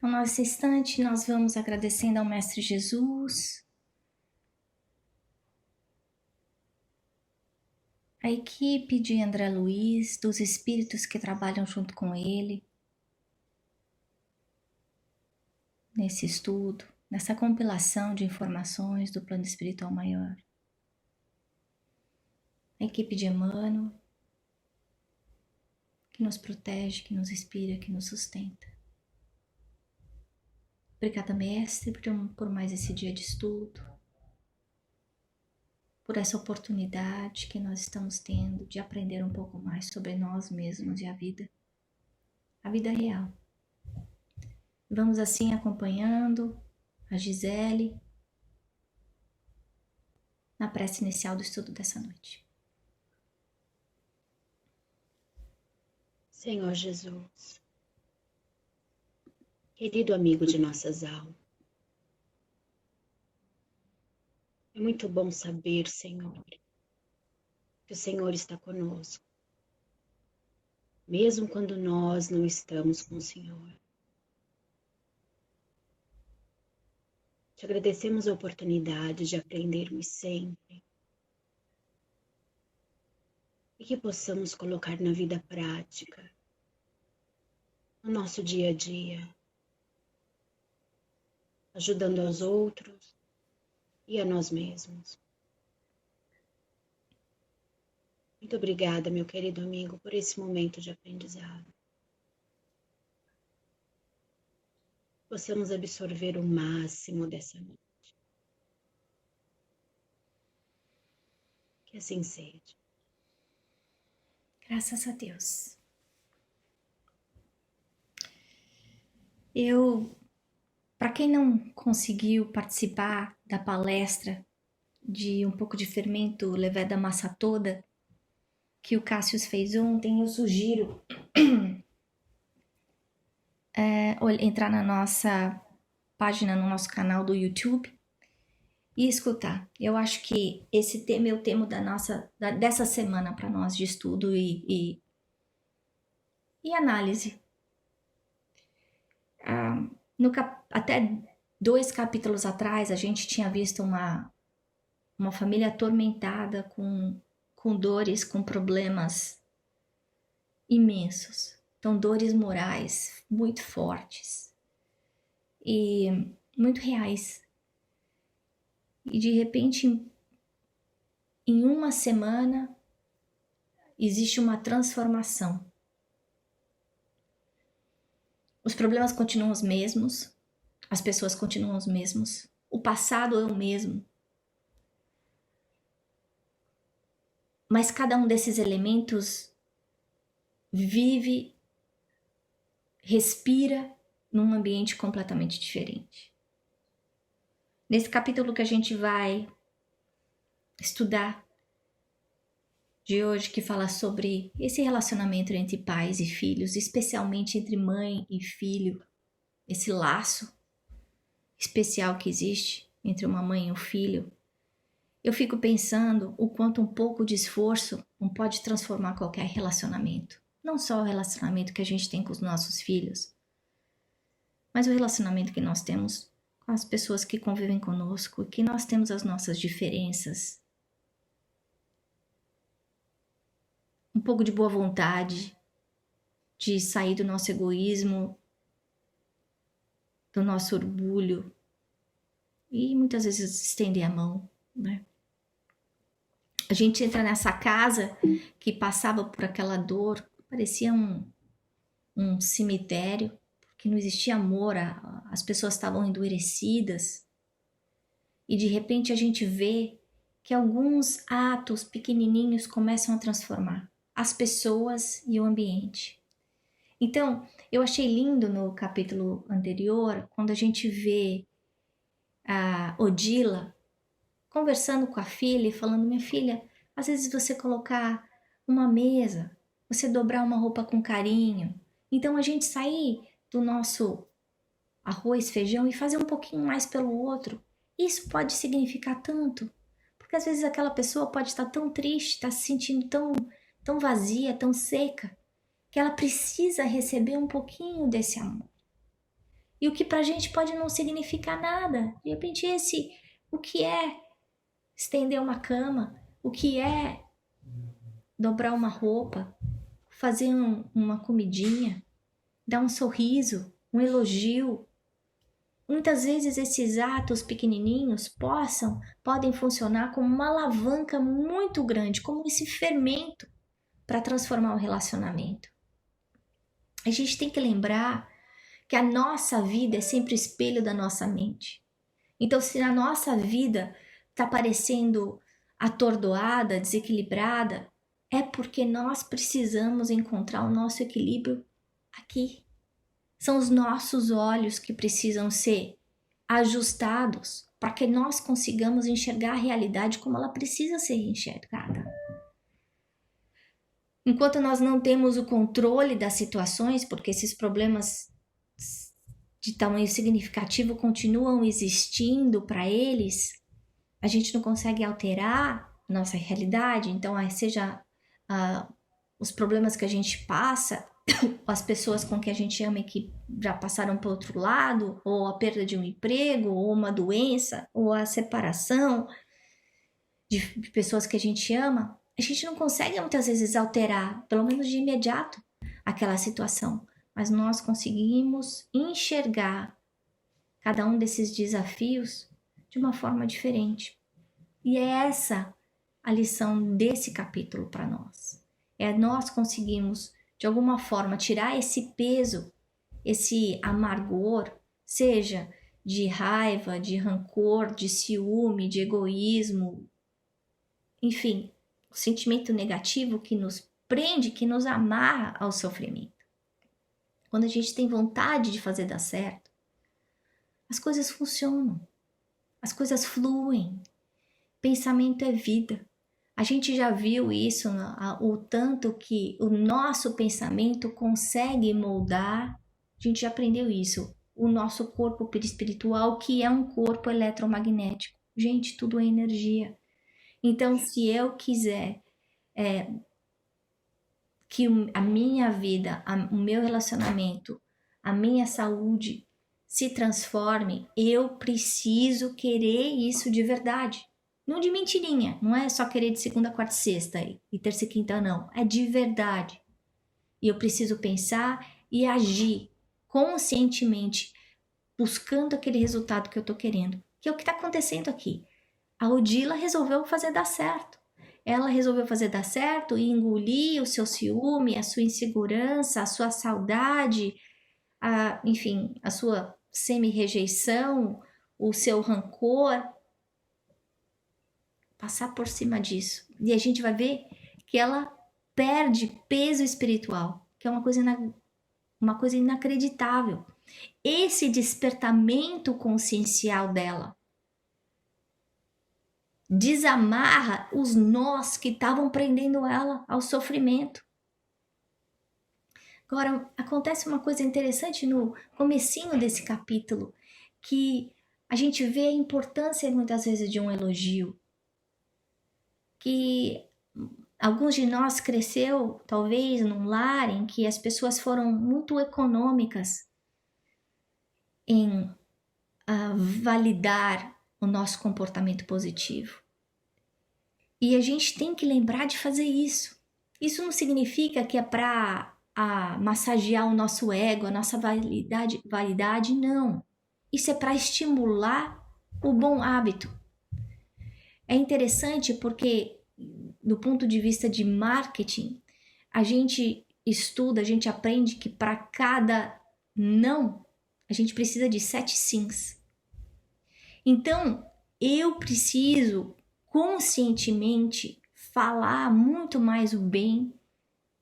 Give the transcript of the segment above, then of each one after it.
Então, nesse instante, nós vamos agradecendo ao Mestre Jesus, a equipe de André Luiz, dos espíritos que trabalham junto com ele, nesse estudo, nessa compilação de informações do plano espiritual maior. A equipe de Emmanuel, que nos protege, que nos inspira, que nos sustenta. Obrigada, Mestre, por mais esse dia de estudo, por essa oportunidade que nós estamos tendo de aprender um pouco mais sobre nós mesmos e a vida real. Vamos assim acompanhando a Gisele na prece inicial do estudo dessa noite. Senhor Jesus, querido amigo de nossas almas, é muito bom saber, Senhor, que o Senhor está conosco, mesmo quando nós não estamos com o Senhor. Te agradecemos a oportunidade de aprendermos sempre e que possamos colocar na vida prática, no nosso dia a dia, ajudando aos outros e a nós mesmos. Muito obrigada, meu querido amigo, por esse momento de aprendizado. Possamos absorver o máximo dessa noite. Que assim seja. Graças a Deus. Para quem não conseguiu participar da palestra de Um pouco de Fermento, Levé da Massa Toda, que o Cássius fez ontem, eu sugiro entrar na nossa página, no nosso canal do YouTube e escutar. Eu acho que esse tema é o tema dessa semana para nós de estudo e análise. Até 2 capítulos atrás, a gente tinha visto uma família atormentada com dores, com problemas imensos. Então, dores morais muito fortes e muito reais. E de repente, em uma semana, existe uma transformação. Os problemas continuam os mesmos, as pessoas continuam os mesmos, o passado é o mesmo. Mas cada um desses elementos vive, respira num ambiente completamente diferente. Nesse capítulo que a gente vai estudar de hoje, que fala sobre esse relacionamento entre pais e filhos, especialmente entre mãe e filho, esse laço especial que existe entre uma mãe e um filho, eu fico pensando o quanto um pouco de esforço não pode transformar qualquer relacionamento. Não só o relacionamento que a gente tem com os nossos filhos, mas o relacionamento que nós temos com as pessoas que convivem conosco, que nós temos as nossas diferenças. Um pouco de boa vontade, de sair do nosso egoísmo, do nosso orgulho e muitas vezes estender a mão, né? A gente entra nessa casa que passava por aquela dor, parecia um cemitério, porque não existia amor, as pessoas estavam endurecidas. E de repente a gente vê que alguns atos pequenininhos começam a transformar as pessoas e o ambiente. Então, eu achei lindo no capítulo anterior, quando a gente vê a Odila conversando com a filha e falando: minha filha, às vezes você colocar uma mesa, você dobrar uma roupa com carinho. Então a gente sair do nosso arroz, feijão e fazer um pouquinho mais pelo outro. Isso pode significar tanto. Porque às vezes aquela pessoa pode estar tão triste, estar se sentindo tão vazia, tão seca, que ela precisa receber um pouquinho desse amor. E o que pra gente pode não significar nada. De repente o que é estender uma cama, o que é dobrar uma roupa, fazer uma comidinha, dar um sorriso, um elogio. Muitas vezes esses atos pequenininhos podem funcionar como uma alavanca muito grande, como esse fermento para transformar o relacionamento. A gente tem que lembrar que a nossa vida é sempre espelho da nossa mente. Então, se a nossa vida está parecendo atordoada, desequilibrada, é porque nós precisamos encontrar o nosso equilíbrio aqui. São os nossos olhos que precisam ser ajustados para que nós consigamos enxergar a realidade como ela precisa ser enxergada. Enquanto nós não temos o controle das situações, porque esses problemas de tamanho significativo continuam existindo para eles, a gente não consegue alterar nossa realidade. Então, seja os problemas que a gente passa, as pessoas com que a gente ama e que já passaram para o outro lado, ou a perda de um emprego, ou uma doença, ou a separação de pessoas que a gente ama, a gente não consegue muitas vezes alterar, pelo menos de imediato, aquela situação. Mas nós conseguimos enxergar cada um desses desafios de uma forma diferente. E é essa a lição desse capítulo para nós. Nós conseguimos, de alguma forma, tirar esse peso, esse amargor, seja de raiva, de rancor, de ciúme, de egoísmo, enfim, o sentimento negativo que nos prende, que nos amarra ao sofrimento. Quando a gente tem vontade de fazer dar certo, as coisas funcionam, as coisas fluem. Pensamento é vida. A gente já viu isso, o tanto que o nosso pensamento consegue moldar, a gente já aprendeu isso, o nosso corpo espiritual, que é um corpo eletromagnético. Gente, tudo é energia. Então, se eu quiser que a minha vida, o meu relacionamento, a minha saúde se transforme, eu preciso querer isso de verdade. Não de mentirinha, não é só querer de segunda, quarta e sexta e terça e quinta, não. É de verdade. E eu preciso pensar e agir conscientemente, buscando aquele resultado que eu tô querendo. Que é o que tá acontecendo aqui. A Odila resolveu fazer dar certo. Ela resolveu fazer dar certo e engolir o seu ciúme, a sua insegurança, a sua saudade, enfim, a sua semi-rejeição, o seu rancor, passar por cima disso. E a gente vai ver que ela perde peso espiritual, que é uma coisa inacreditável. Esse despertamento consciencial dela desamarra os nós que estavam prendendo ela ao sofrimento. Agora, acontece uma coisa interessante no comecinho desse capítulo, que a gente vê a importância muitas vezes de um elogio. Que alguns de nós cresceu, talvez, num lar em que as pessoas foram muito econômicas em validar o nosso comportamento positivo. E a gente tem que lembrar de fazer isso. Isso não significa que é para massagear o nosso ego, a nossa validade, não. Isso é para estimular o bom hábito. É interessante porque, do ponto de vista de marketing, a gente estuda, a gente aprende que para cada não, a gente precisa de 7 sims. Então, eu preciso conscientemente falar muito mais o bem,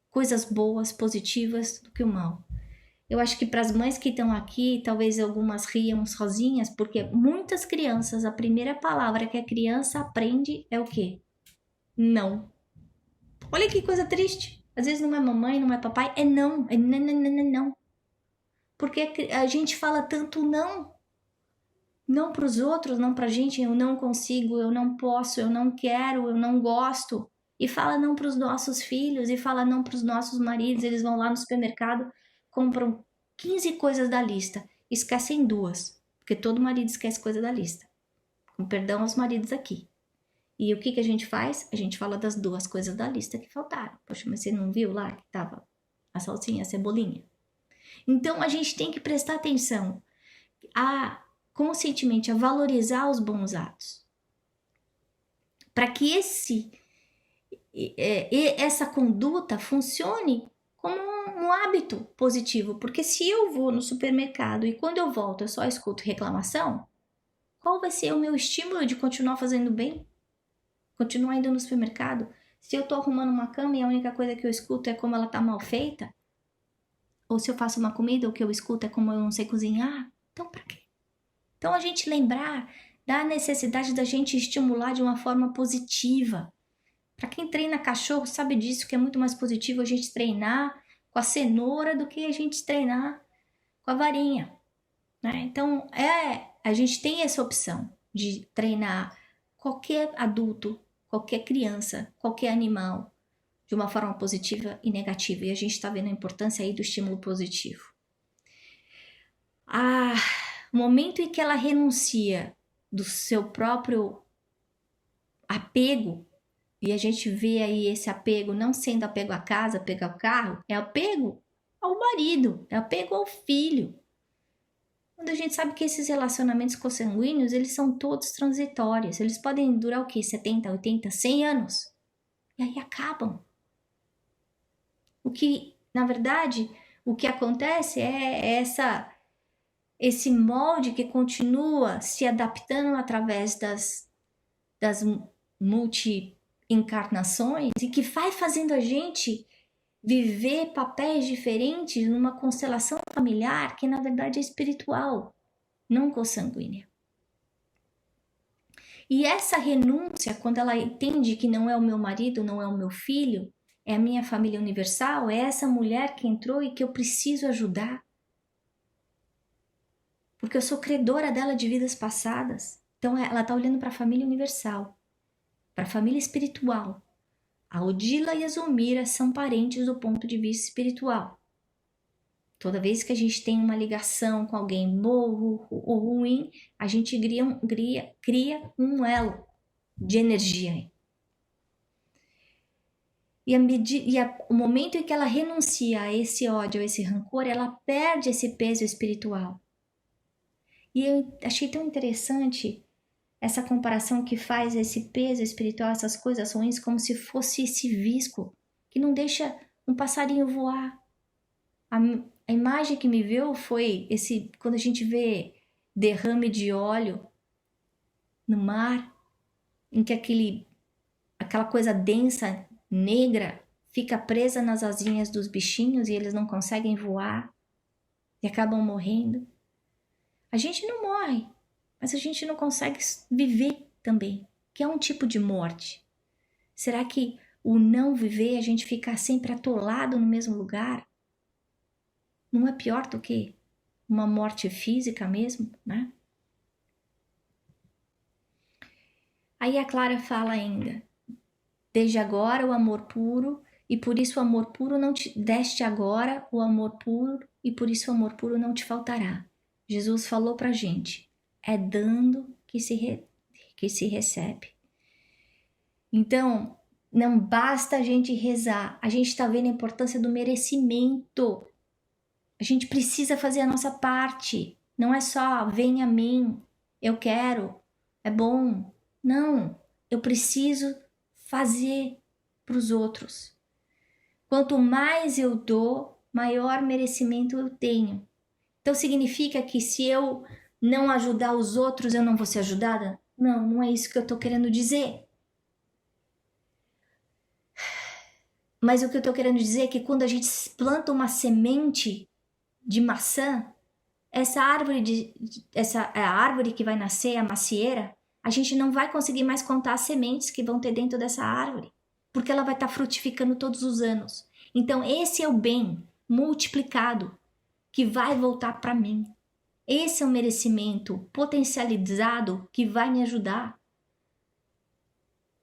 coisas boas, positivas, do que o mal. Eu acho que para as mães que estão aqui, talvez algumas riam sozinhas, porque muitas crianças, a primeira palavra que a criança aprende é o quê? Não. Olha que coisa triste. Às vezes não é mamãe, não é papai, é não. É não. Porque a gente fala tanto não. Não para os outros, não para a gente. Eu não consigo, eu não posso, eu não quero, eu não gosto. E fala não para os nossos filhos, e fala não para os nossos maridos. Eles vão lá no supermercado, compram 15 coisas da lista esquecem 2, porque todo marido esquece coisa da lista. Com perdão aos maridos aqui. E o que a gente faz? A gente fala das 2 coisas da lista que faltaram. Poxa, mas você não viu lá que tava a salsinha, a cebolinha? Então a gente tem que prestar atenção conscientemente a valorizar os bons atos. Para que essa conduta funcione como um hábito positivo. Porque se eu vou no supermercado e quando eu volto eu só escuto reclamação, qual vai ser o meu estímulo de continuar fazendo bem? Continuar indo no supermercado? Se eu tô arrumando uma cama e a única coisa que eu escuto é como ela tá mal feita, ou se eu faço uma comida, o que eu escuto é como eu não sei cozinhar, então pra quê? Então a gente lembrar da necessidade da gente estimular de uma forma positiva. Para quem treina cachorro sabe disso, que é muito mais positivo a gente treinar com a cenoura do que a gente treinar com a varinha, né? Então a gente tem essa opção de treinar qualquer adulto, qualquer criança, qualquer animal de uma forma positiva e negativa. E a gente está vendo a importância aí do estímulo positivo. O momento em que ela renuncia do seu próprio apego, e a gente vê aí esse apego não sendo apego à casa, apego ao carro, é apego ao marido, é apego ao filho. Quando a gente sabe que esses relacionamentos consanguíneos, eles são todos transitórios, eles podem durar o quê? 70, 80, 100 anos. E aí acabam. Na verdade, o que acontece é esse molde que continua se adaptando através das multi-encarnações e que vai fazendo a gente viver papéis diferentes numa constelação familiar que na verdade é espiritual, não consanguínea. E essa renúncia, quando ela entende que não é o meu marido, não é o meu filho, é a minha família universal, é essa mulher que entrou e que eu preciso ajudar. Porque eu sou credora dela de vidas passadas. Então ela está olhando para a família universal, para a família espiritual. A Odila e a Zulmira são parentes do ponto de vista espiritual. Toda vez que a gente tem uma ligação com alguém bom ou ruim, a gente cria um elo de energia. O momento em que ela renuncia a esse ódio, a esse rancor, ela perde esse peso espiritual. E eu achei tão interessante essa comparação que faz esse peso espiritual, essas coisas ruins, como se fosse esse visco que não deixa um passarinho voar. A imagem que me veio foi quando a gente vê derrame de óleo no mar, em que aquela coisa densa, negra, fica presa nas asinhas dos bichinhos e eles não conseguem voar e acabam morrendo. A gente não morre, mas a gente não consegue viver também, que é um tipo de morte. Será que o não viver, a gente ficar sempre atolado no mesmo lugar, não é pior do que uma morte física mesmo, né? Aí a Clara fala ainda, desde agora o amor puro, e por isso o amor puro não te deste agora o amor puro, e por isso o amor puro não te faltará. Jesus falou pra gente, é dando que se recebe. Então, não basta a gente rezar, a gente está vendo a importância do merecimento. A gente precisa fazer a nossa parte. Não é só, vem a mim, eu quero, é bom. Não, eu preciso fazer para os outros. Quanto mais eu dou, maior merecimento eu tenho. Então significa que se eu não ajudar os outros, eu não vou ser ajudada? Não, não é isso que eu estou querendo dizer. Mas o que eu estou querendo dizer é que quando a gente planta uma semente de maçã, essa árvore que vai nascer, a macieira, a gente não vai conseguir mais contar as sementes que vão ter dentro dessa árvore, porque ela vai estar frutificando todos os anos. Então esse é o bem multiplicado que vai voltar para mim. Esse é o merecimento potencializado que vai me ajudar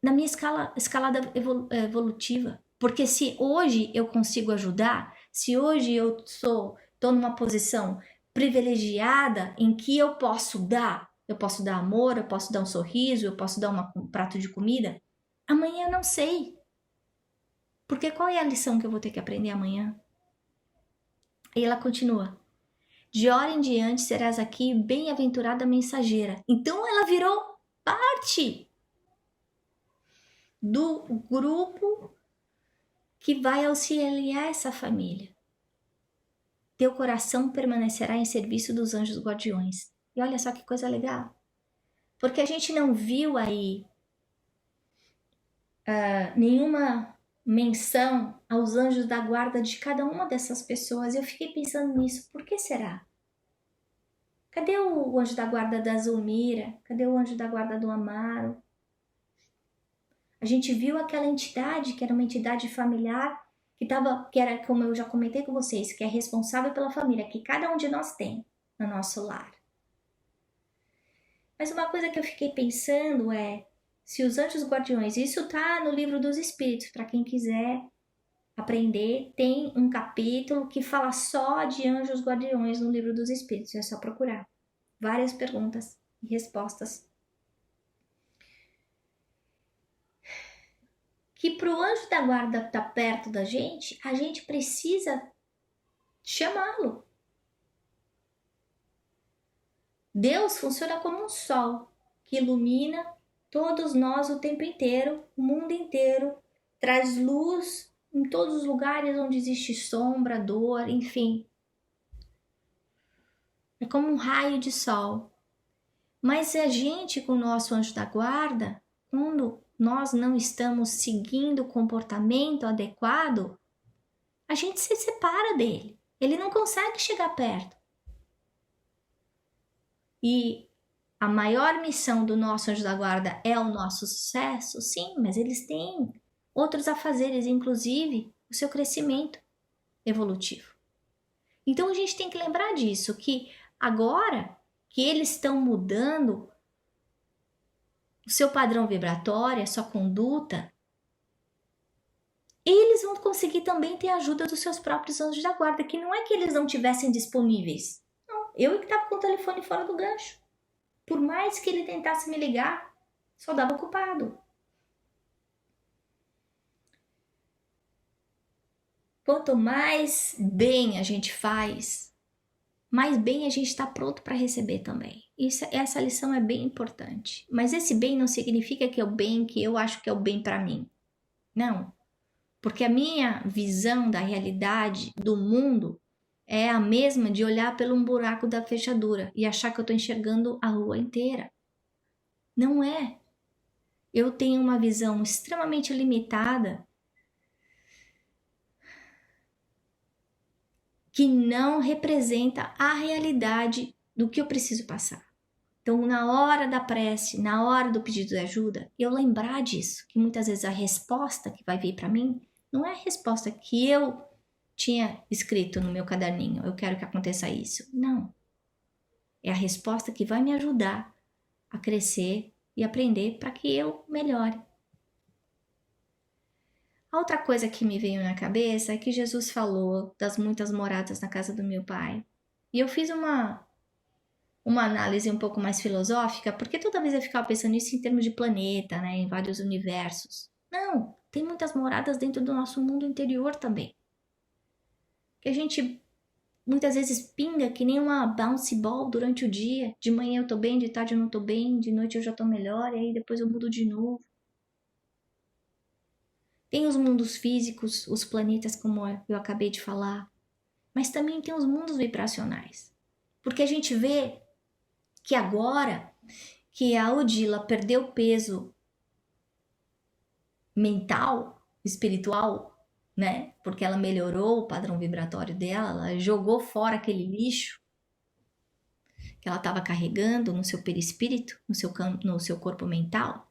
na minha escalada evolutiva. Porque se hoje eu consigo ajudar, se hoje eu estou numa posição privilegiada em que eu posso dar. Eu posso dar amor, eu posso dar um sorriso, eu posso dar um prato de comida. Amanhã eu não sei. Porque qual é a lição que eu vou ter que aprender amanhã? E ela continua. De hora em diante serás aqui bem-aventurada mensageira. Então ela virou parte do grupo que vai auxiliar essa família. Teu coração permanecerá em serviço dos anjos guardiões. E olha só que coisa legal. Porque a gente não viu aí nenhuma menção aos anjos da guarda de cada uma dessas pessoas. Eu fiquei pensando nisso. Por que será? Cadê o anjo da guarda da Zulmira? Cadê o anjo da guarda do Amaro? A gente viu aquela entidade, que era uma entidade familiar, que era, como eu já comentei com vocês, que é responsável pela família, que cada um de nós tem no nosso lar. Mas uma coisa que eu fiquei pensando é, se os anjos guardiões, isso tá no livro dos Espíritos, para quem quiser aprender, tem um capítulo que fala só de anjos guardiões no livro dos Espíritos, é só procurar. Várias perguntas e respostas. Que para o anjo da guarda estar perto da gente, a gente precisa chamá-lo. Deus funciona como um sol que ilumina todos nós o tempo inteiro, o mundo inteiro, traz luz em todos os lugares onde existe sombra, dor, enfim. É como um raio de sol. Mas a gente, com o nosso anjo da guarda, quando nós não estamos seguindo o comportamento adequado, a gente se separa dele. Ele não consegue chegar perto. E a maior missão do nosso anjo da guarda é o nosso sucesso? Sim, mas eles têm outros afazeres, inclusive o seu crescimento evolutivo. Então a gente tem que lembrar disso, que agora que eles estão mudando o seu padrão vibratório, a sua conduta, eles vão conseguir também ter a ajuda dos seus próprios anjos da guarda, que não é que eles não tivessem disponíveis. Não, eu que estava com o telefone fora do gancho. Por mais que ele tentasse me ligar, só dava ocupado. Quanto mais bem a gente faz, mais bem a gente está pronto para receber também. Essa lição é bem importante. Mas esse bem não significa que é o bem que eu acho que é o bem para mim. Não. Porque a minha visão da realidade, do mundo, é a mesma de olhar pelo um buraco da fechadura e achar que eu estou enxergando a rua inteira. Não é. Eu tenho uma visão extremamente limitada que não representa a realidade do que eu preciso passar. Então, na hora da prece, na hora do pedido de ajuda, eu lembrar disso, que muitas vezes a resposta que vai vir para mim não é a resposta que eu tinha escrito no meu caderninho, eu quero que aconteça isso. Não. É a resposta que vai me ajudar a crescer e aprender para que eu melhore. A outra coisa que me veio na cabeça é que Jesus falou das muitas moradas na casa do meu pai. E eu fiz uma análise um pouco mais filosófica, porque toda vez eu ficava pensando nisso em termos de planeta, né, em vários universos. Não, tem muitas moradas dentro do nosso mundo interior também. Que a gente muitas vezes pinga que nem uma bouncy ball durante o dia. De manhã eu tô bem, de tarde eu não tô bem, de noite eu já tô melhor, e aí depois eu mudo de novo. Tem os mundos físicos, os planetas, como eu acabei de falar, mas também tem os mundos vibracionais. Porque a gente vê que agora que a Odila perdeu peso mental, espiritual, né? Porque ela melhorou o padrão vibratório dela, ela jogou fora aquele lixo que ela estava carregando no seu perispírito, no seu corpo mental.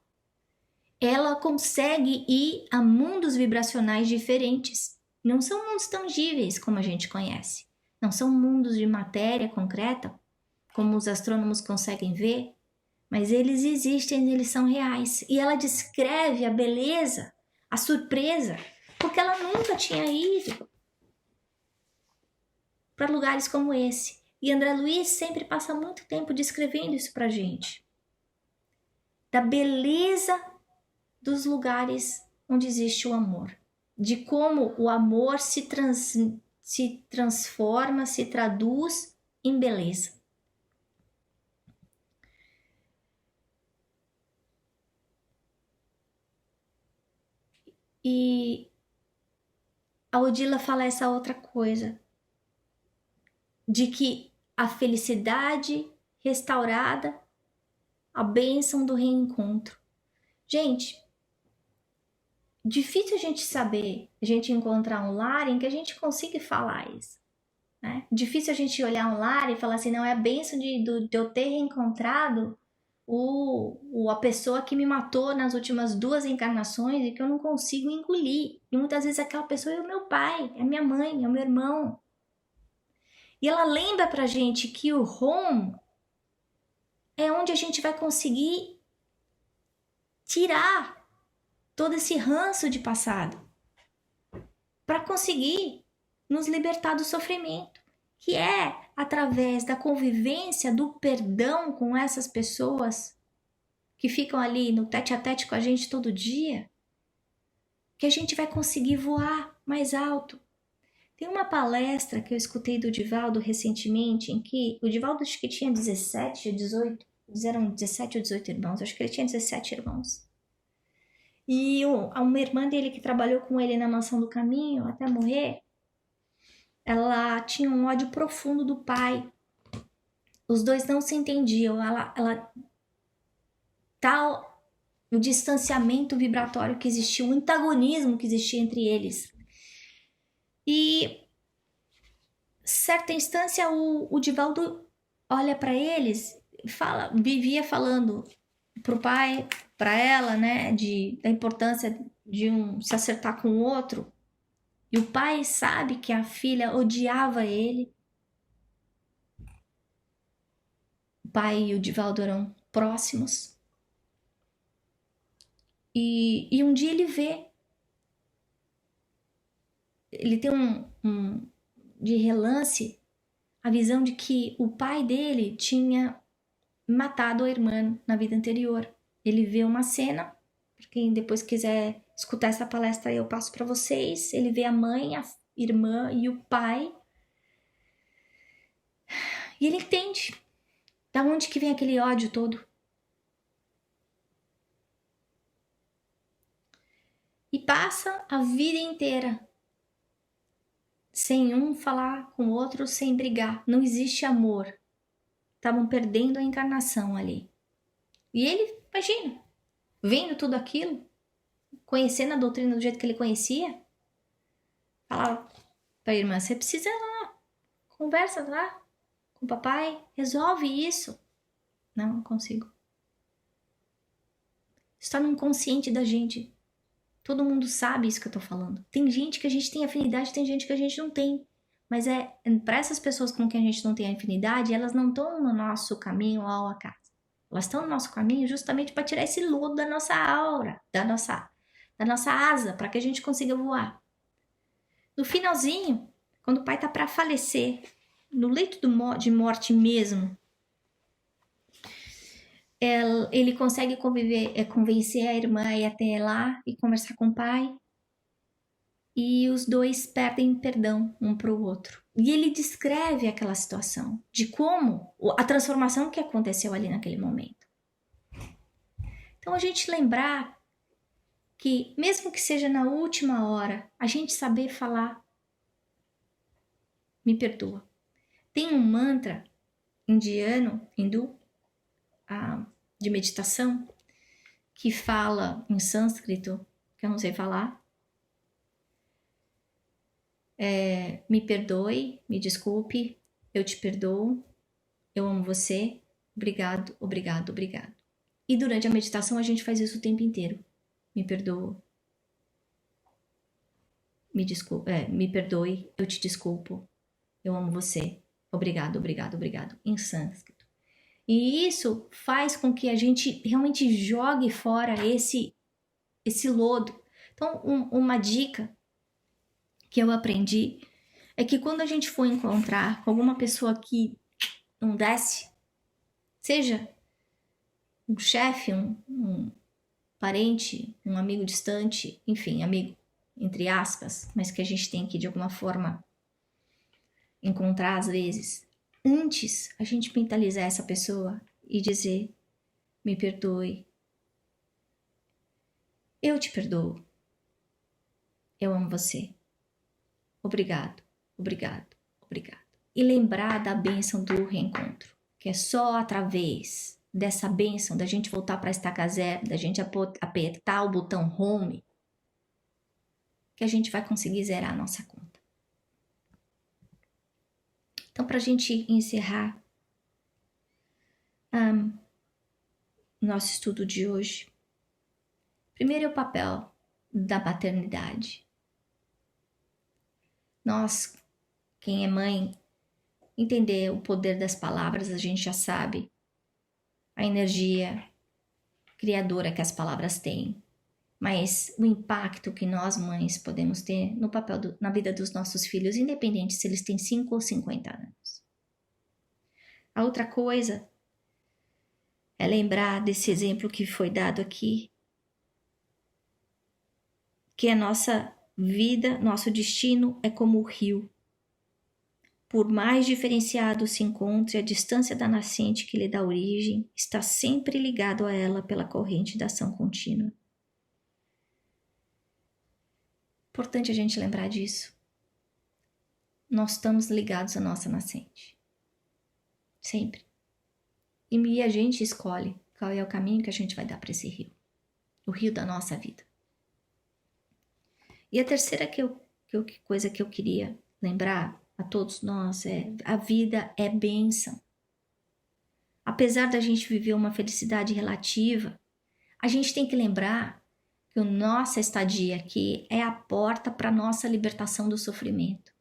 Ela consegue ir a mundos vibracionais diferentes. Não são mundos tangíveis como a gente conhece. Não são mundos de matéria concreta, como os astrônomos conseguem ver, mas eles existem, eles são reais. E ela descreve a beleza, a surpresa, porque ela nunca tinha ido para lugares como esse. E André Luiz sempre passa muito tempo descrevendo isso pra gente. Da beleza dos lugares onde existe o amor. De como o amor se transforma, se traduz em beleza. E a Odila fala essa outra coisa, de que a felicidade restaurada, a bênção do reencontro. Gente, difícil a gente saber, a gente encontrar um lar em que a gente consiga falar isso. Né? Difícil a gente olhar um lar e falar assim, não, é a bênção de eu ter reencontrado a pessoa que me matou nas últimas 2 encarnações e que eu não consigo engolir. E muitas vezes aquela pessoa é o meu pai, é a minha mãe, é o meu irmão. E ela lembra pra gente que o home é onde a gente vai conseguir tirar todo esse ranço de passado para conseguir nos libertar do sofrimento, que é através da convivência, do perdão com essas pessoas que ficam ali no tete a tete com a gente todo dia, que a gente vai conseguir voar mais alto. Tem uma palestra que eu escutei do Divaldo recentemente, em que o Divaldo acho que tinha 17 ou 18, eram 17 ou 18 irmãos, acho que ele tinha 17 irmãos. E uma irmã dele que trabalhou com ele na Mansão do Caminho até morrer, ela tinha um ódio profundo do pai. Os dois não se entendiam. Tal o distanciamento vibratório que existia, o antagonismo que existia entre eles. E certa instância o Divaldo olha para eles, vivia falando pro pai, para ela, né, da importância de um se acertar com o outro. E o pai sabe que a filha odiava ele. O pai e o Divaldo eram próximos. E um dia ele tem de relance a visão de que o pai dele tinha matado a irmã na vida anterior. Ele vê uma cena, para quem depois quiser escutar essa palestra eu passo para vocês, ele vê a mãe, a irmã e o pai, e ele entende da onde que vem aquele ódio todo. E passa a vida inteira sem um falar com o outro, sem brigar. Não existe amor. Estavam perdendo a encarnação ali. E ele, imagina, vendo tudo aquilo, conhecendo a doutrina do jeito que ele conhecia, falava para a irmã, você precisa ir lá, conversa lá com o papai, resolve isso. Não consigo. Está no inconsciente da gente. Todo mundo sabe isso que eu tô falando. Tem gente que a gente tem afinidade, tem gente que a gente não tem. Mas para essas pessoas com quem a gente não tem afinidade, elas não estão no nosso caminho ao acaso. Elas estão no nosso caminho justamente para tirar esse lodo da nossa aura, da nossa asa, para que a gente consiga voar. No finalzinho, quando o pai tá para falecer, no leito de morte mesmo, ele consegue convencer a irmã a ir até lá e conversar com o pai. E os dois pedem perdão um para o outro. E ele descreve aquela situação, de como a transformação que aconteceu ali naquele momento. Então a gente lembrar que, mesmo que seja na última hora, a gente saber falar, me perdoa. Tem um mantra hindu, de meditação, que fala em sânscrito, que eu não sei falar. Me perdoe, me desculpe, eu te perdoo, eu amo você, obrigado, obrigado, obrigado. E durante a meditação a gente faz isso o tempo inteiro. Me perdoa, me perdoe, eu te desculpo, eu amo você, obrigado, obrigado, obrigado, em sânscrito. E isso faz com que a gente realmente jogue fora esse lodo. Então, uma dica que eu aprendi é que quando a gente for encontrar com alguma pessoa que não desce, seja um chefe, um parente, um amigo distante, enfim, amigo, entre aspas, mas que a gente tem que de alguma forma encontrar às vezes. Antes a gente mentalizar essa pessoa e dizer: me perdoe, eu te perdoo, eu amo você, obrigado, obrigado, obrigado. E lembrar da bênção do reencontro, que é só através dessa bênção da gente voltar para a estaca zero, da gente apertar o botão home, que a gente vai conseguir zerar a nossa conta. Então, para a gente encerrar nosso estudo de hoje, primeiro é o papel da paternidade. Nós, quem é mãe, entender o poder das palavras, a gente já sabe a energia criadora que as palavras têm, mas o impacto que nós mães podemos ter no papel na vida dos nossos filhos, independente se eles têm 5 ou 50 anos. A outra coisa é lembrar desse exemplo que foi dado aqui, que a nossa vida, nosso destino é como o rio. Por mais diferenciado se encontre, a distância da nascente que lhe dá origem está sempre ligado a ela pela corrente da ação contínua. Importante a gente lembrar disso. Nós estamos ligados à nossa nascente. Sempre. E a gente escolhe qual é o caminho que a gente vai dar para esse rio. O rio da nossa vida. E a terceira coisa que eu queria lembrar a todos nós é: a vida é bênção. Apesar da gente viver uma felicidade relativa, a gente tem que lembrar que a nossa estadia aqui é a porta para a nossa libertação do sofrimento.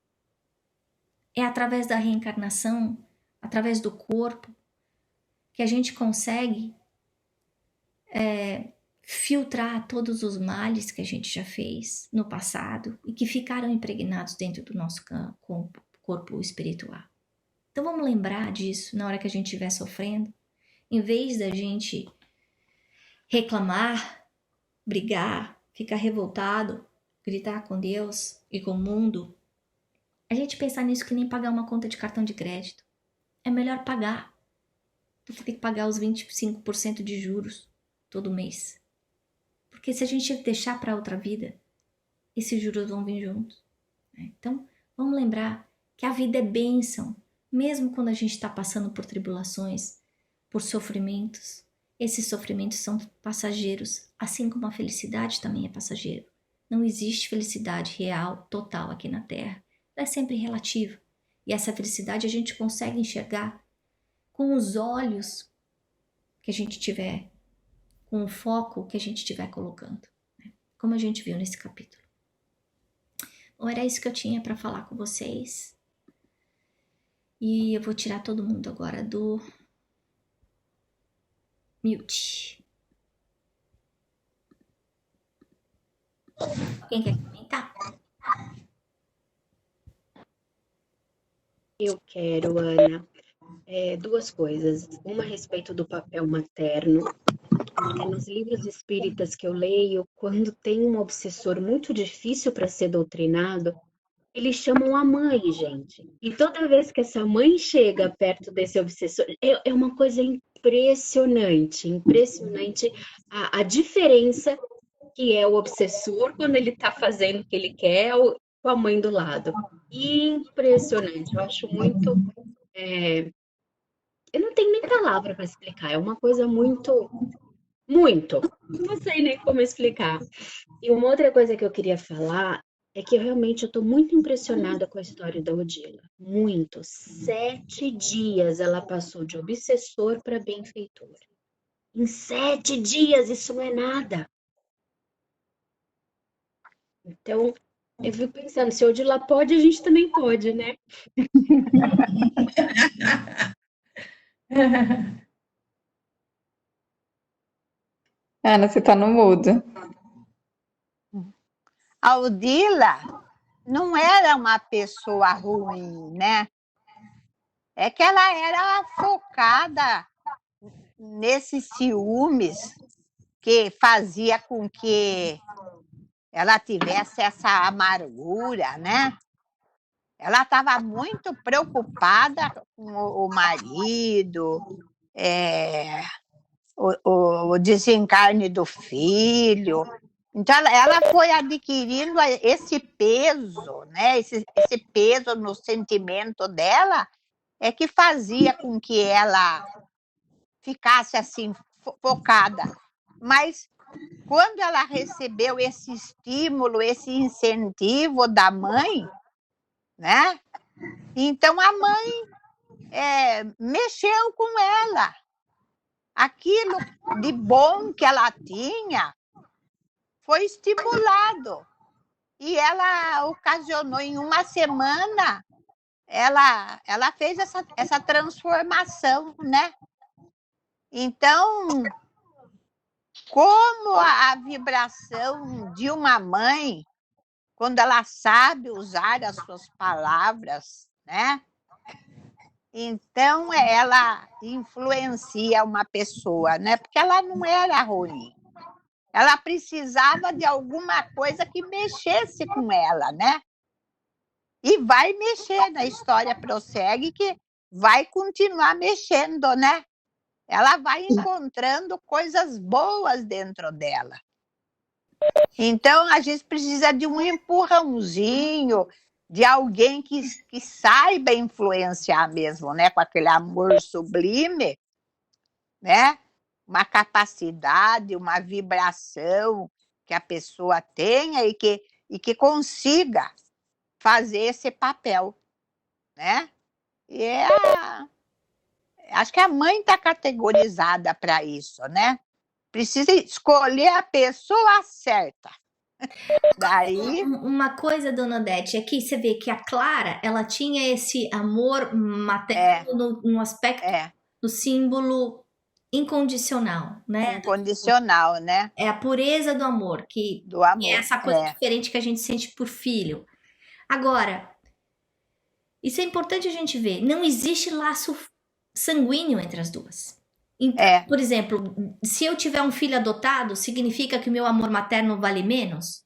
É através da reencarnação, através do corpo, que a gente consegue filtrar todos os males que a gente já fez no passado e que ficaram impregnados dentro do nosso corpo espiritual. Então vamos lembrar disso na hora que a gente estiver sofrendo. Em vez da gente reclamar, brigar, ficar revoltado, gritar com Deus e com o mundo, a gente pensar nisso que nem pagar uma conta de cartão de crédito. É melhor pagar do que ter que pagar os 25% de juros todo mês. Porque se a gente deixar para outra vida, esses juros vão vir juntos. Então, vamos lembrar que a vida é bênção, mesmo quando a gente está passando por tribulações, por sofrimentos. Esses sofrimentos são passageiros, assim como a felicidade também é passageira. Não existe felicidade real, total aqui na Terra. Ela é sempre relativa. E essa felicidade a gente consegue enxergar com os olhos que a gente tiver, com o foco que a gente estiver colocando, né? Como a gente viu nesse capítulo. Bom, era isso que eu tinha para falar com vocês. E eu vou tirar todo mundo agora do mute. Quem quer comentar? Eu quero, Ana, duas coisas. Uma a respeito do papel materno. Nos livros espíritas que eu leio, quando tem um obsessor muito difícil para ser doutrinado, eles chamam a mãe, gente. E toda vez que essa mãe chega perto desse obsessor, é uma coisa impressionante, impressionante a diferença que é o obsessor quando ele está fazendo o que ele quer com a mãe do lado. Impressionante, eu acho muito. Eu não tenho nem palavra para explicar, é uma coisa muito, muito. Não sei nem como explicar. E uma outra coisa que eu queria falar é que eu realmente estou muito impressionada com a história da Odila. Muito. 7 dias ela passou de obsessor para benfeitor. Em 7 dias, isso não é nada. Então, eu fico pensando, se a Odila pode, a gente também pode, né? Ana, você tá no mudo. A Odila não era uma pessoa ruim, né? é que ela era focada nesses ciúmes que fazia com que ela tivesse essa amargura, né? Ela estava muito preocupada com o marido, o desencarne do filho. Então, ela foi adquirindo esse peso, né? Esse peso no sentimento dela é que fazia com que ela ficasse assim focada. Mas quando ela recebeu esse estímulo, esse incentivo da mãe, né? Então a mãe mexeu com ela. Aquilo de bom que ela tinha foi estimulado. E ela ocasionou em uma semana, ela fez essa transformação, né? Então, como a vibração de uma mãe, quando ela sabe usar as suas palavras, né? Então, ela influencia uma pessoa, né? Porque ela não era ruim. Ela precisava de alguma coisa que mexesse com ela, né? E vai mexer, na história prossegue que vai continuar mexendo, né? Ela vai encontrando coisas boas dentro dela. Então, a gente precisa de um empurrãozinho, de alguém que saiba influenciar mesmo, né? Com aquele amor sublime, né? Uma capacidade, uma vibração que a pessoa tenha e que consiga fazer esse papel, né? E acho que a mãe está categorizada para isso, né? Precisa escolher a pessoa certa. Daí... Uma coisa, dona Odete, é que você vê que a Clara, ela tinha esse amor materno no aspecto do símbolo incondicional, né? Incondicional, né? É a pureza do amor, que do amor, é essa coisa diferente que a gente sente por filho. Agora, isso é importante a gente ver, não existe laço sanguíneo entre as duas. Então, por exemplo, se eu tiver um filho adotado, significa que o meu amor materno vale menos?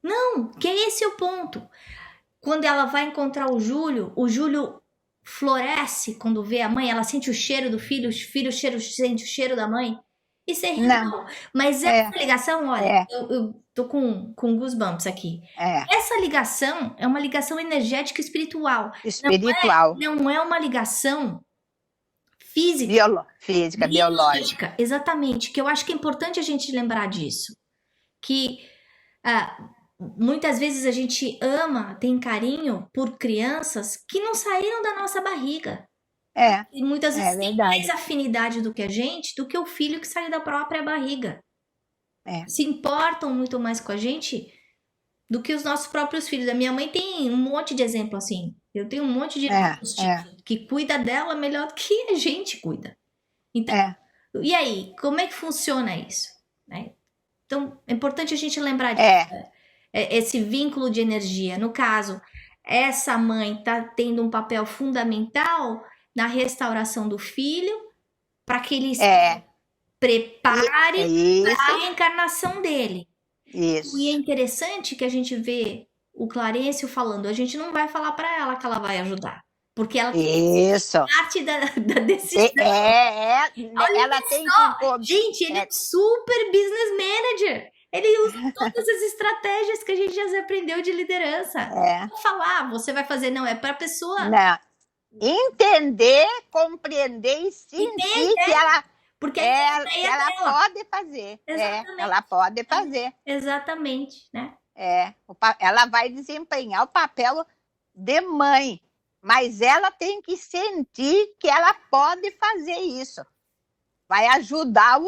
Não, que esse é o ponto. Quando ela vai encontrar o Júlio floresce quando vê a mãe, ela sente o cheiro do filho, o filho sente o cheiro da mãe. Isso é real. Mas essa ligação, olha, eu tô com goosebumps aqui. Essa ligação é uma ligação energética e espiritual. Espiritual. Não é uma ligação física. Física, biológica. Exatamente, que eu acho que é importante a gente lembrar disso. Que muitas vezes a gente ama, tem carinho por crianças que não saíram da nossa barriga. E muitas vezes tem mais afinidade do que a gente, do que o filho que saiu da própria barriga. Se importam muito mais com a gente do que os nossos próprios filhos. A minha mãe tem um monte de exemplo assim. Eu tenho um monte de irmãos que cuida dela melhor do que a gente cuida. Então, e aí, como é que funciona isso? Né? Então, é importante a gente lembrar disso. Esse vínculo de energia. No caso, essa mãe está tendo um papel fundamental na restauração do filho para que ele se prepare para a reencarnação dele. Isso. E é interessante que a gente vê o Clarencio falando, a gente não vai falar para ela que ela vai ajudar. Porque ela tem parte da decisão. Ela tem que... Gente, ele é super business manager. Ele usa todas as estratégias que a gente já aprendeu de liderança. Não falar, você vai fazer, não, é para a pessoa... Não. Entender, compreender e sentir que ela... Porque ela pode fazer. Ela pode fazer. Exatamente, né? Ela vai desempenhar o papel de mãe, mas ela tem que sentir que ela pode fazer isso. Vai ajudar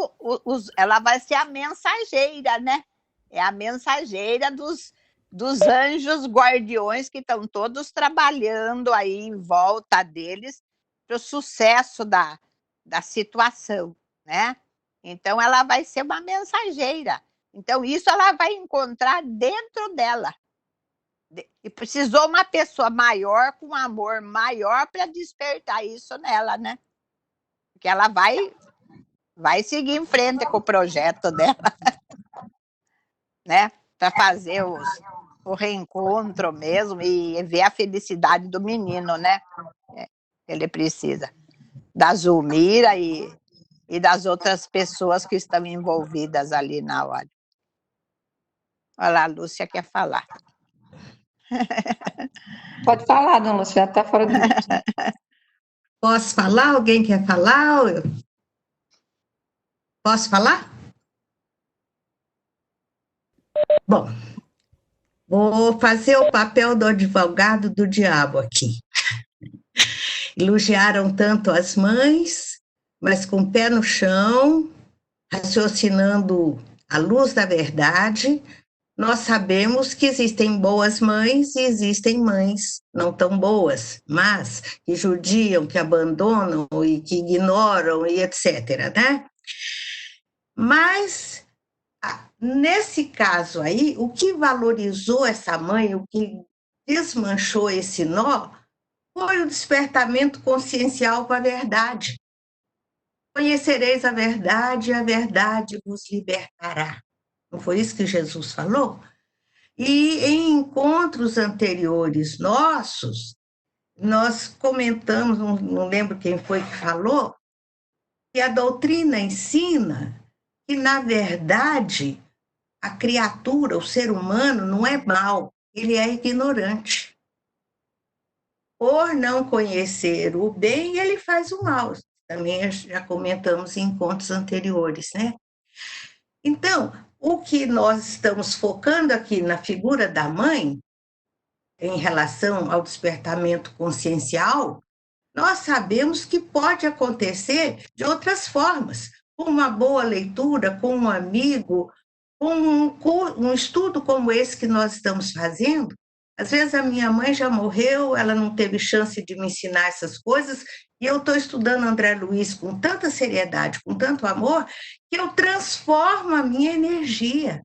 ela vai ser a mensageira, né? É a mensageira dos anjos guardiões que estão todos trabalhando aí em volta deles para o sucesso da situação, né? Então, ela vai ser uma mensageira. Então, isso ela vai encontrar dentro dela. E precisou uma pessoa maior, com amor maior, para despertar isso nela, né? Porque ela vai seguir em frente com o projeto dela, né? Para fazer o reencontro mesmo e ver a felicidade do menino, né? Ele precisa. Da Zulmira e das outras pessoas que estão envolvidas ali na hora. Olha lá, a Lúcia quer falar. Pode falar, dona Lúcia, já está fora do. Posso falar? Alguém quer falar? Posso falar? Bom, vou fazer o papel do advogado do diabo aqui. Elogiaram tanto as mães, mas com o pé no chão, raciocinando à luz da verdade. Nós sabemos que existem boas mães e existem mães não tão boas, mas que judiam, que abandonam e que ignoram e etc., né? Mas, nesse caso aí, o que valorizou essa mãe, o que desmanchou esse nó, foi o despertamento consciencial para a verdade. Conhecereis a verdade e a verdade vos libertará. Não foi isso que Jesus falou? E em encontros anteriores nossos, nós comentamos, não lembro quem foi que falou, que a doutrina ensina que, na verdade, a criatura, o ser humano, não é mau, ele é ignorante. Por não conhecer o bem, ele faz o mal. Também já comentamos em encontros anteriores, né? Então, o que nós estamos focando aqui na figura da mãe, em relação ao despertamento consciencial, nós sabemos que pode acontecer de outras formas, com uma boa leitura, com um amigo, com um estudo como esse que nós estamos fazendo. Às vezes a minha mãe já morreu, ela não teve chance de me ensinar essas coisas, e eu estou estudando André Luiz com tanta seriedade, com tanto amor, que eu transformo a minha energia.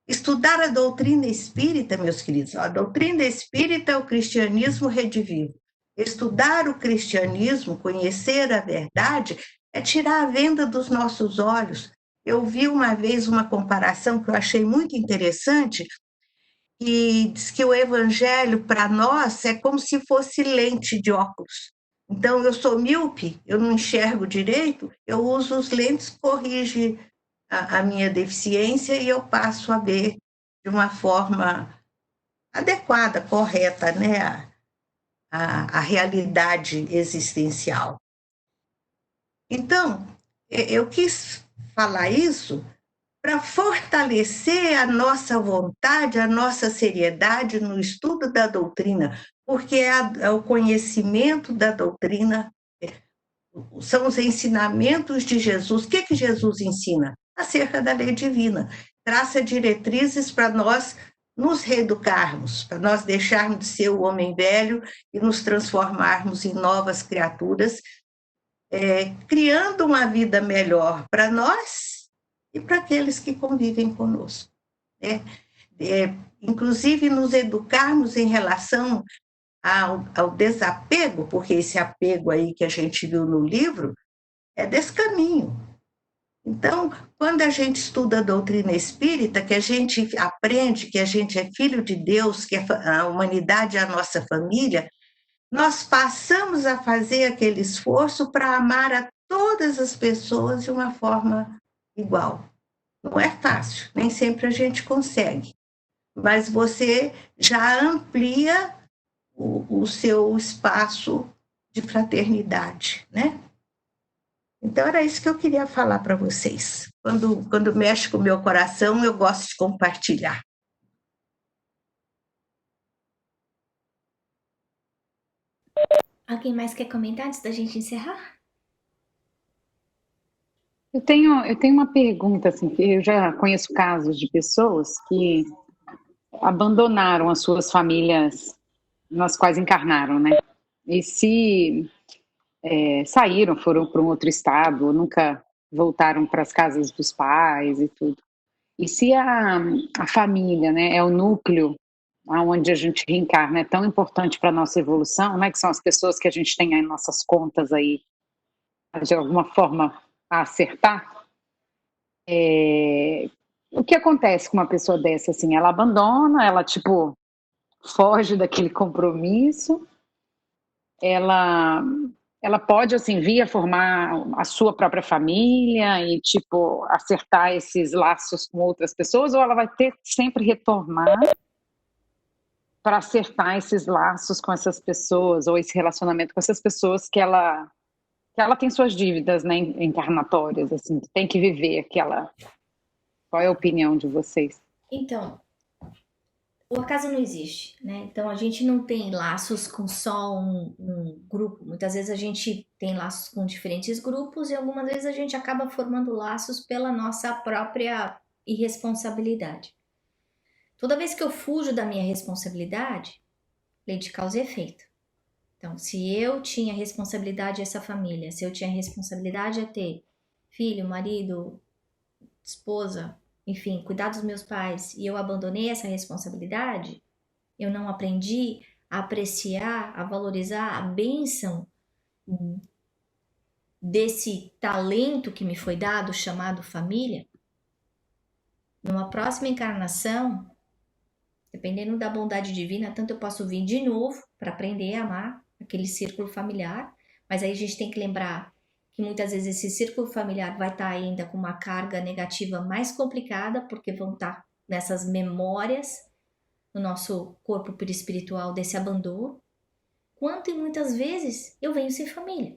Estudar a doutrina espírita, meus queridos, a doutrina espírita é o cristianismo redivivo. Estudar o cristianismo, conhecer a verdade, é tirar a venda dos nossos olhos. Eu vi uma vez uma comparação que eu achei muito interessante, que diz que o evangelho para nós é como se fosse lente de óculos. Então, eu sou míope, eu não enxergo direito, eu uso os lentes, corrige a minha deficiência e eu passo a ver de uma forma adequada, correta, né, a realidade existencial. Então, eu quis falar isso para fortalecer a nossa vontade, a nossa seriedade no estudo da doutrina, porque é o conhecimento da doutrina, são os ensinamentos de Jesus. O que Jesus ensina? Acerca da lei divina. Traça diretrizes para nós nos reeducarmos, para nós deixarmos de ser o homem velho e nos transformarmos em novas criaturas, criando uma vida melhor para nós e para aqueles que convivem conosco. Inclusive, nos educarmos em relação ao desapego, porque esse apego aí que a gente viu no livro é desse caminho. Então, quando a gente estuda a doutrina espírita, que a gente aprende que a gente é filho de Deus, que a humanidade é a nossa família, nós passamos a fazer aquele esforço para amar a todas as pessoas de uma forma igual. Não é fácil, nem sempre a gente consegue, mas você já amplia o seu espaço de fraternidade, né? Então, era isso que eu queria falar para vocês. Quando mexe com o meu coração, eu gosto de compartilhar. Alguém mais quer comentar antes da gente encerrar? Eu tenho uma pergunta, assim, que eu já conheço casos de pessoas que abandonaram as suas famílias nas quais encarnaram, né? E se saíram, foram para um outro estado, nunca voltaram para as casas dos pais e tudo. E se a família, né, é o núcleo aonde a gente reencarna é tão importante para a nossa evolução, né? Que são as pessoas que a gente tem aí em nossas contas aí, de alguma forma, a acertar. O que acontece com uma pessoa dessa, assim? Ela abandona, ela, tipo, foge daquele compromisso, ela pode, assim, vir a formar a sua própria família e, tipo, acertar esses laços com outras pessoas, ou ela vai ter que sempre retornar para acertar esses laços com essas pessoas, ou esse relacionamento com essas pessoas que ela tem suas dívidas, né, encarnatórias, assim, que tem que viver aquela... Qual é a opinião de vocês? Então, o acaso não existe, né? Então a gente não tem laços com só um grupo. Muitas vezes a gente tem laços com diferentes grupos e algumas vezes a gente acaba formando laços pela nossa própria irresponsabilidade. Toda vez que eu fujo da minha responsabilidade, lei de causa e efeito. Então, se eu tinha responsabilidade a essa família, se eu tinha responsabilidade a ter filho, marido, esposa, enfim, cuidar dos meus pais, e eu abandonei essa responsabilidade, eu não aprendi a apreciar, a valorizar a bênção desse talento que me foi dado, chamado família, numa próxima encarnação, dependendo da bondade divina, tanto eu posso vir de novo para aprender a amar aquele círculo familiar, mas aí a gente tem que lembrar que muitas vezes esse círculo familiar vai estar ainda com uma carga negativa mais complicada, porque vão estar nessas memórias no nosso corpo perispiritual desse abandono, quanto e muitas vezes eu venho sem família.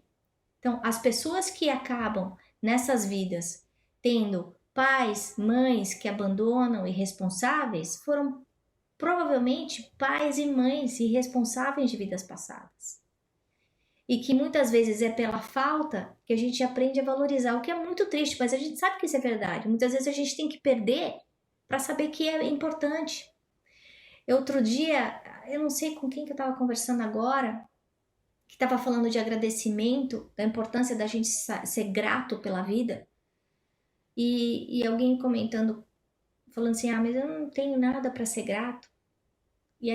Então, as pessoas que acabam nessas vidas tendo pais, mães que abandonam irresponsáveis, foram provavelmente pais e mães irresponsáveis de vidas passadas. E que muitas vezes é pela falta que a gente aprende a valorizar, o que é muito triste, mas a gente sabe que isso é verdade. Muitas vezes a gente tem que perder para saber que é importante. Outro dia, eu não sei com quem que eu estava conversando agora, que estava falando de agradecimento, da importância da gente ser grato pela vida, e alguém comentando, falando assim, mas eu não tenho nada para ser grato. E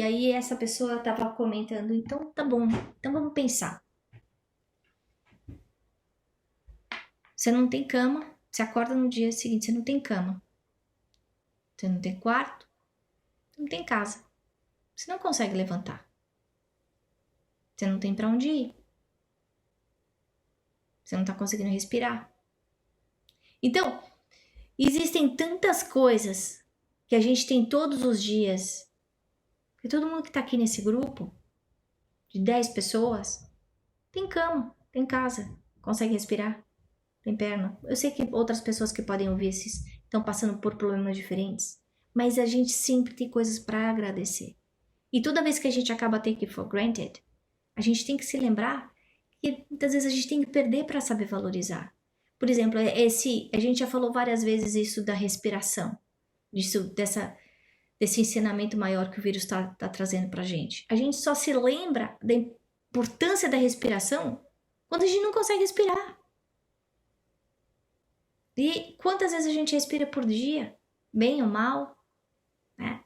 aí essa pessoa estava comentando, então tá bom, então vamos pensar. Você não tem cama, você acorda no dia seguinte, você não tem cama. Você não tem quarto, você não tem casa. Você não consegue levantar. Você não tem para onde ir. Você não tá conseguindo respirar. Então, existem tantas coisas que a gente tem todos os dias, porque todo mundo que tá aqui nesse grupo, de 10 pessoas, tem cama, tem casa, consegue respirar, tem perna. Eu sei que outras pessoas que podem ouvir estão passando por problemas diferentes, mas a gente sempre tem coisas para agradecer. E toda vez que a gente acaba taking for granted, a gente tem que se lembrar que muitas vezes a gente tem que perder para saber valorizar. Por exemplo, a gente já falou várias vezes isso da respiração, desse ensinamento maior que o vírus está trazendo para a gente. A gente só se lembra da importância da respiração quando a gente não consegue respirar. E quantas vezes a gente respira por dia, bem ou mal, né?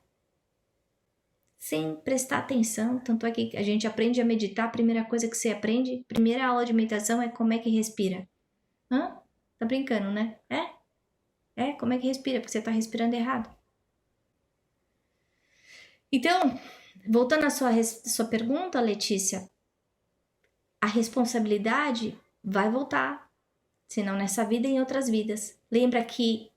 Sem prestar atenção. Tanto é que a gente aprende a meditar, a primeira coisa que você aprende, primeira aula de meditação é como é que respira. Tá brincando, né? Como é que respira? Porque você tá respirando errado. Então, voltando à sua pergunta, Letícia, a responsabilidade vai voltar, se não nessa vida, em outras vidas. Lembra que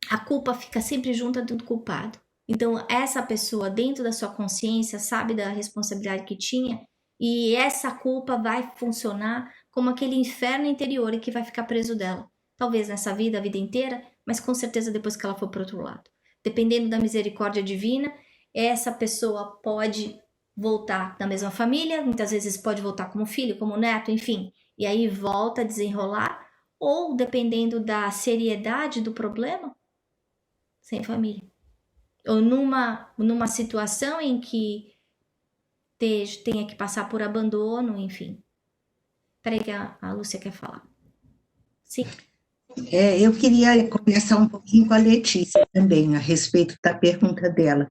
a culpa fica sempre junto do culpado. Então, essa pessoa, dentro da sua consciência, sabe da responsabilidade que tinha, e essa culpa vai funcionar como aquele inferno interior e que vai ficar preso dela. Talvez nessa vida, a vida inteira, mas com certeza depois que ela for para o outro lado. Dependendo da misericórdia divina, essa pessoa pode voltar da mesma família, muitas vezes pode voltar como filho, como neto, enfim, e aí volta a desenrolar, ou dependendo da seriedade do problema, sem família. Ou numa situação em que tenha que passar por abandono, enfim. Peraí que a Lúcia quer falar. Sim. Eu queria conversar um pouquinho com a Letícia também, a respeito da pergunta dela.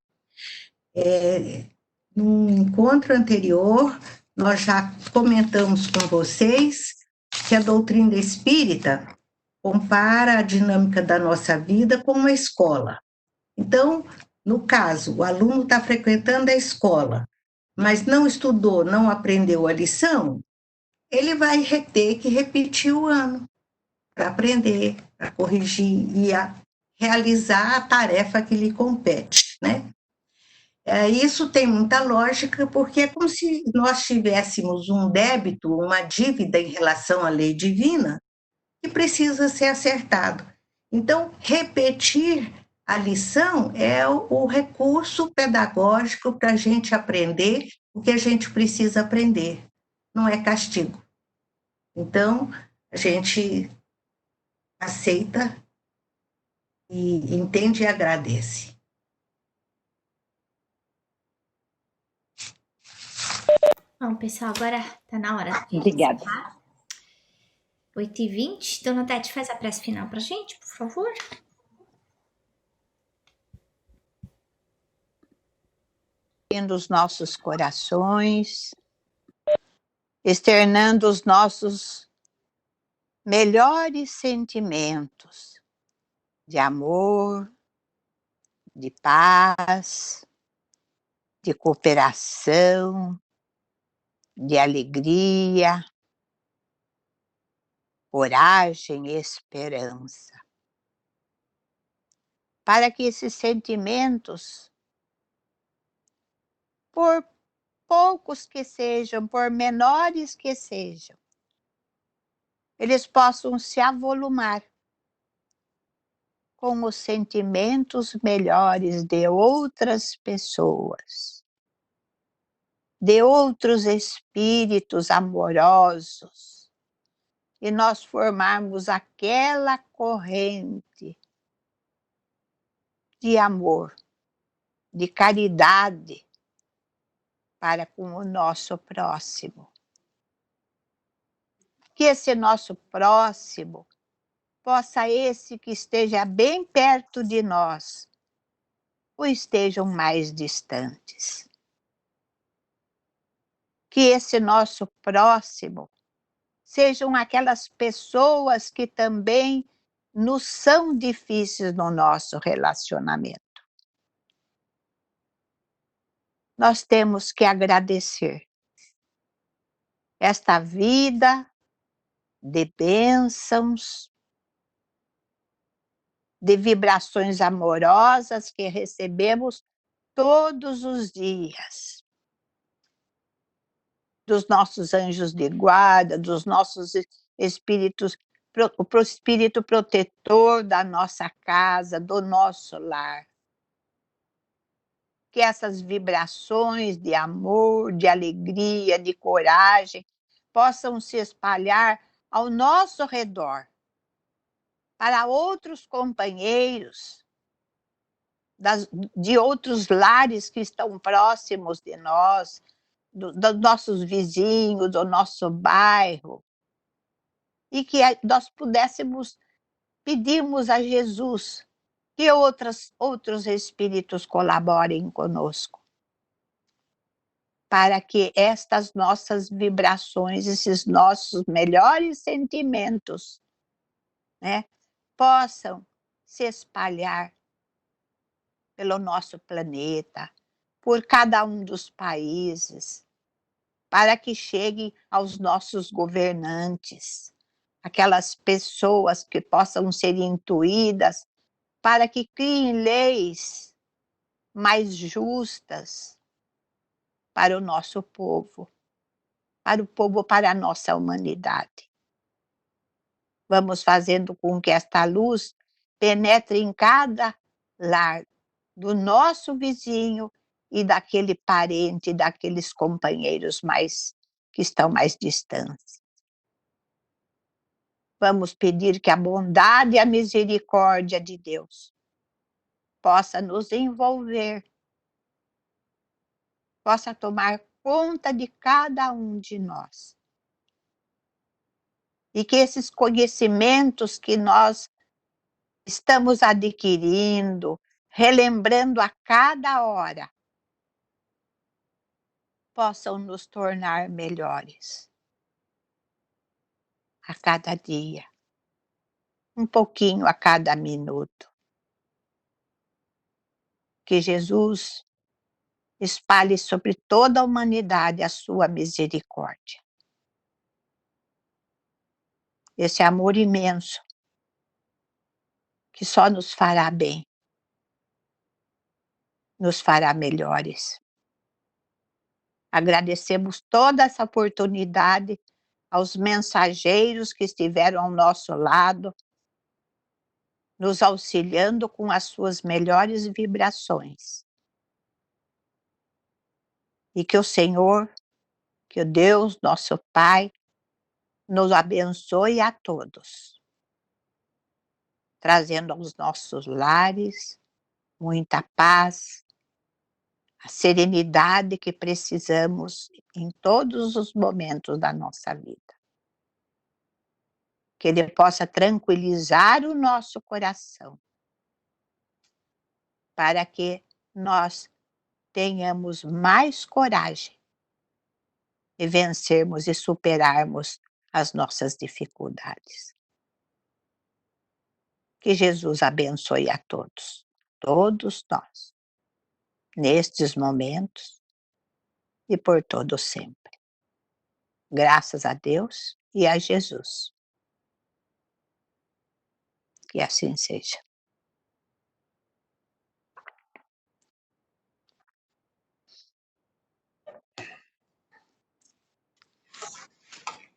No encontro anterior, nós já comentamos com vocês que a doutrina espírita compara a dinâmica da nossa vida com uma escola. Então, no caso, o aluno está frequentando a escola, mas não estudou, não aprendeu a lição, ele vai ter que repetir o ano para aprender, para corrigir e realizar a tarefa que lhe compete, né? Isso tem muita lógica, porque é como se nós tivéssemos um débito, uma dívida em relação à lei divina, que precisa ser acertado. Então, repetir a lição é o recurso pedagógico para a gente aprender o que a gente precisa aprender, não é castigo. Então, a gente aceita e entende e agradece. Bom, pessoal, agora tá na hora. Obrigada. 8h20. Dona Odete, faz a prece final pra gente, por favor. Abrindo os nossos corações, externando os nossos melhores sentimentos de amor, de paz, de cooperação, de alegria, coragem e esperança. Para que esses sentimentos, por poucos que sejam, por menores que sejam, eles possam se avolumar com os sentimentos melhores de outras pessoas, de outros espíritos amorosos, e nós formarmos aquela corrente de amor, de caridade para com o nosso próximo. Que esse nosso próximo possa esse que esteja bem perto de nós, ou estejam mais distantes. Que esse nosso próximo sejam aquelas pessoas que também nos são difíceis no nosso relacionamento. Nós temos que agradecer esta vida de bênçãos, de vibrações amorosas que recebemos todos os dias, dos nossos anjos de guarda, dos nossos espíritos, o espírito protetor da nossa casa, do nosso lar. Que essas vibrações de amor, de alegria, de coragem, possam se espalhar ao nosso redor, para outros companheiros, de outros lares que estão próximos de nós, dos nossos vizinhos, do nosso bairro, e que nós pudéssemos pedirmos a Jesus que outros espíritos colaborem conosco, para que estas nossas vibrações, esses nossos melhores sentimentos, né, possam se espalhar pelo nosso planeta, por cada um dos países, para que chegue aos nossos governantes, aquelas pessoas que possam ser intuídas para que criem leis mais justas para o nosso povo, para a nossa humanidade. Vamos fazendo com que esta luz penetre em cada lar do nosso vizinho e daquele parente, daqueles companheiros que estão mais distantes. Vamos pedir que a bondade e a misericórdia de Deus possa nos envolver, possa tomar conta de cada um de nós. E que esses conhecimentos que nós estamos adquirindo, relembrando a cada hora, possam nos tornar melhores. A cada dia, um pouquinho a cada minuto. Que Jesus espalhe sobre toda a humanidade a sua misericórdia. Esse amor imenso que só nos fará bem, nos fará melhores. Agradecemos toda essa oportunidade aos mensageiros que estiveram ao nosso lado, nos auxiliando com as suas melhores vibrações. E que o Senhor, que o Deus, nosso Pai, nos abençoe a todos, trazendo aos nossos lares muita paz, a serenidade que precisamos em todos os momentos da nossa vida. Que Ele possa tranquilizar o nosso coração, para que nós tenhamos mais coragem e vencermos e superarmos as nossas dificuldades. Que Jesus abençoe a todos nós, nestes momentos e por todo sempre. Graças a Deus e a Jesus. Que assim seja.